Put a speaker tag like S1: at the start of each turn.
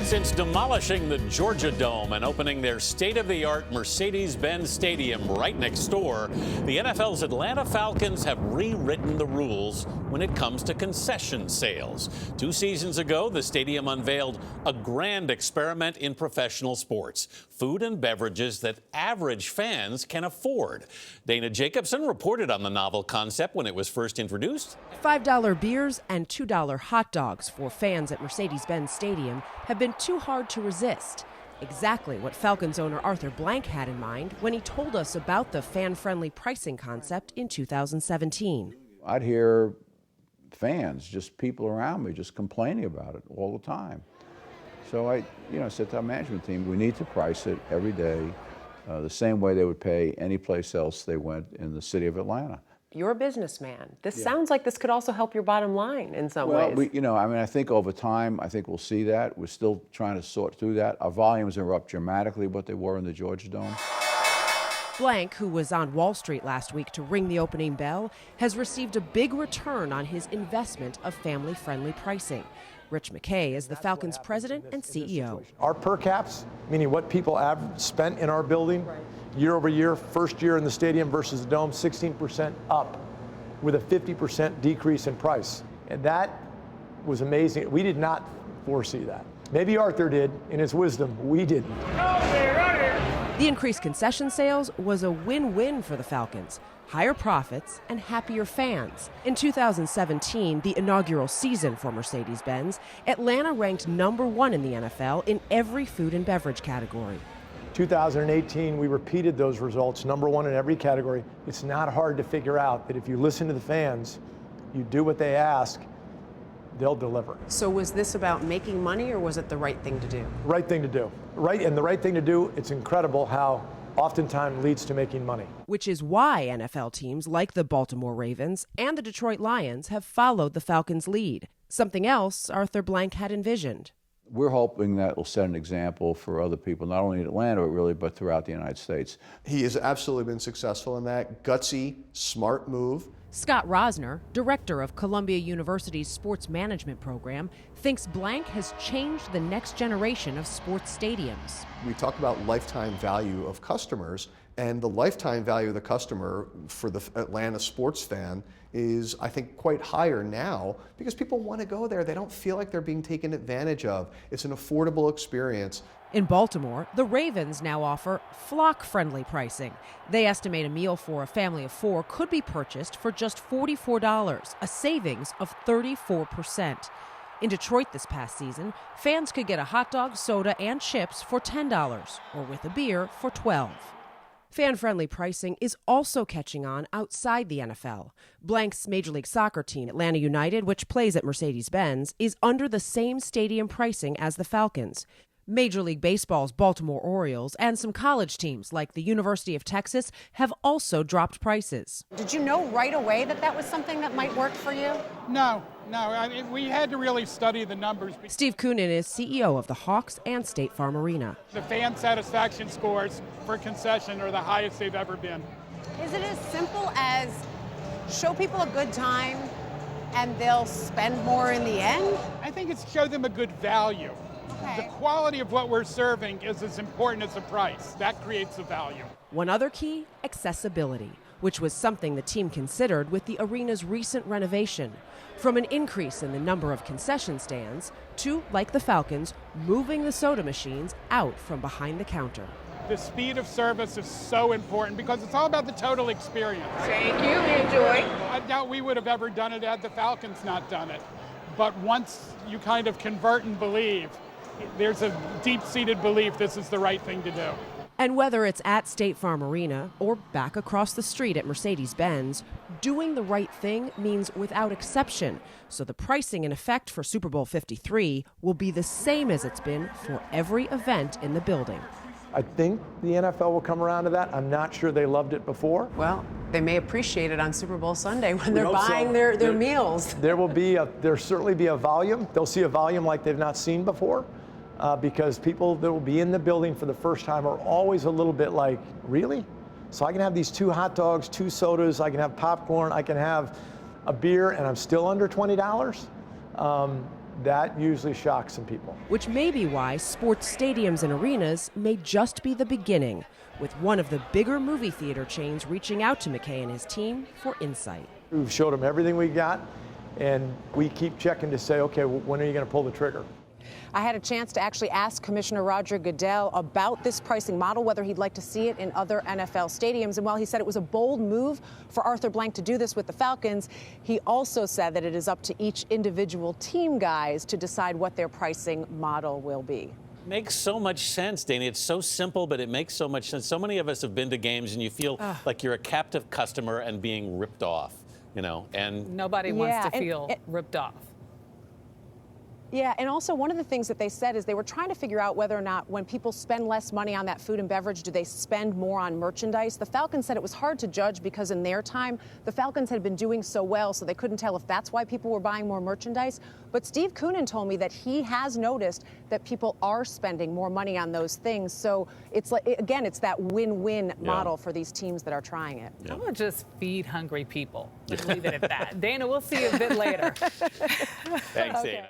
S1: Since demolishing the Georgia Dome and opening their state-of-the-art Mercedes-Benz Stadium right next door, the NFL's Atlanta Falcons have rewritten the rules when it comes to concession sales. 2 seasons ago, the stadium unveiled a grand experiment in professional sports: food and beverages that average fans can afford. Dana Jacobson reported on the novel concept when it was first introduced.
S2: $5 beers and $2 hot dogs for fans at Mercedes-Benz Stadium have been too hard to resist. Exactly what Falcons owner Arthur Blank had in mind when he told us about the fan-friendly pricing concept in 2017.
S3: I'd hear fans, just people around me, just complaining about it all the time. So I said to our management team, we need to price it every day the same way they would pay any place else they went in the city of Atlanta.
S4: You're a businessman. This sounds like this could also help your bottom line in some ways.
S3: I think over time, I think we'll see that. We're still trying to sort through that. Our volumes are up dramatically what they were in the Georgia Dome.
S2: Blank, who was on Wall Street last week to ring the opening bell, has received a big return on his investment of family-friendly pricing. Rich McKay is the Falcons president and CEO.
S5: Our per caps, meaning what people have spent in our building, year over year, first year in the stadium versus the dome, 16% up with a 50% decrease in price. And that was amazing. We did not foresee that. Maybe Arthur did in his wisdom. We didn't.
S2: The increased concession sales was a win-win for the Falcons. Higher profits and happier fans. In 2017, the inaugural season for Mercedes-Benz, Atlanta ranked #1 in the NFL in every food and beverage category.
S5: 2018, we repeated those results, #1 in every category. It's not hard to figure out that if you listen to the fans, you do what they ask, they'll deliver.
S4: So was this about making money, or was it the right thing to do?
S5: Right thing to do. And the right thing to do, it's incredible how oftentimes leads to making money.
S2: Which is why NFL teams like the Baltimore Ravens and the Detroit Lions have followed the Falcons' lead. Something else Arthur Blank had envisioned.
S3: We're hoping that will set an example for other people, not only in Atlanta, but throughout the United States.
S6: He has absolutely been successful in that gutsy, smart move.
S2: Scott Rosner, director of Columbia University's sports management program, thinks Blank has changed the next generation of sports stadiums.
S6: We talk about lifetime value of customers, and the lifetime value of the customer for the Atlanta sports fan is, I think, quite higher now because people want to go there. They don't feel like they're being taken advantage of. It's an affordable experience.
S2: In Baltimore, the Ravens now offer flock-friendly pricing. They estimate a meal for a family of 4 could be purchased for just $44, a savings of 34%. In Detroit this past season, fans could get a hot dog, soda, and chips for $10, or with a beer for $12. Fan-friendly pricing is also catching on outside the NFL. Blank's Major League Soccer team, Atlanta United, which plays at Mercedes-Benz, is under the same stadium pricing as the Falcons. Major League Baseball's Baltimore Orioles and some college teams like the University of Texas have also dropped prices.
S7: Did you know right away that that was something that might work for you?
S8: No. We had to really study the numbers.
S2: Steve Koonin is CEO of the Hawks and State Farm Arena.
S8: The fan satisfaction scores for concession are the highest they've ever been.
S7: Is it as simple as show people a good time and they'll spend more in the end?
S8: I think it's show them a good value.
S7: Okay.
S8: The quality of what we're serving is as important as the price. That creates the value.
S2: One other key, accessibility, which was something the team considered with the arena's recent renovation. From an increase in the number of concession stands to, like the Falcons, moving the soda machines out from behind the counter.
S8: The speed of service is so important because it's all about the total experience.
S7: Thank you. Enjoy.
S8: I doubt we would have ever done it had the Falcons not done it. But once you kind of convert and believe, there's a deep-seated belief this is the right thing to do.
S2: And whether it's at State Farm Arena or back across the street at Mercedes-Benz, doing the right thing means without exception. So the pricing in effect for Super Bowl 53 will be the same as it's been for every event in the building.
S5: I think the NFL will come around to that. I'm not sure they loved it before.
S4: Well, they may appreciate it on Super Bowl Sunday when they're buying their meals.
S5: There'll certainly be a volume. They'll see a volume like they've not seen before. Because people that will be in the building for the first time are always a little bit like, really? So I can have these 2 hot dogs, 2 sodas, I can have popcorn, I can have a beer, and I'm still under $20? that usually shocks some people.
S2: Which may be why sports stadiums and arenas may just be the beginning, with one of the bigger movie theater chains reaching out to McKay and his team for insight.
S5: We've showed them everything we got, and we keep checking to say, okay, when are you going to pull the trigger?
S7: I had a chance to actually ask Commissioner Roger Goodell about this pricing model, whether he'd like to see it in other NFL stadiums. And while he said it was a bold move for Arthur Blank to do this with the Falcons, he also said that it is up to each individual team guys to decide what their pricing model will be.
S1: Makes so much sense, Danny. It's so simple, but it makes so much sense. So many of us have been to games and you feel like you're a captive customer and being ripped off, you know, and
S9: nobody wants to feel ripped off.
S7: Yeah, and also one of the things that they said is they were trying to figure out whether or not when people spend less money on that food and beverage, do they spend more on merchandise? The Falcons said it was hard to judge because in their time, the Falcons had been doing so well, so they couldn't tell if that's why people were buying more merchandise. But Steve Koonin told me that he has noticed that people are spending more money on those things. So it's like, again, it's that win-win model for these teams that are trying it.
S9: I'm going to just feed hungry people. Let's leave it at that. Dana, we'll see you a bit later.
S1: Thanks, Dana.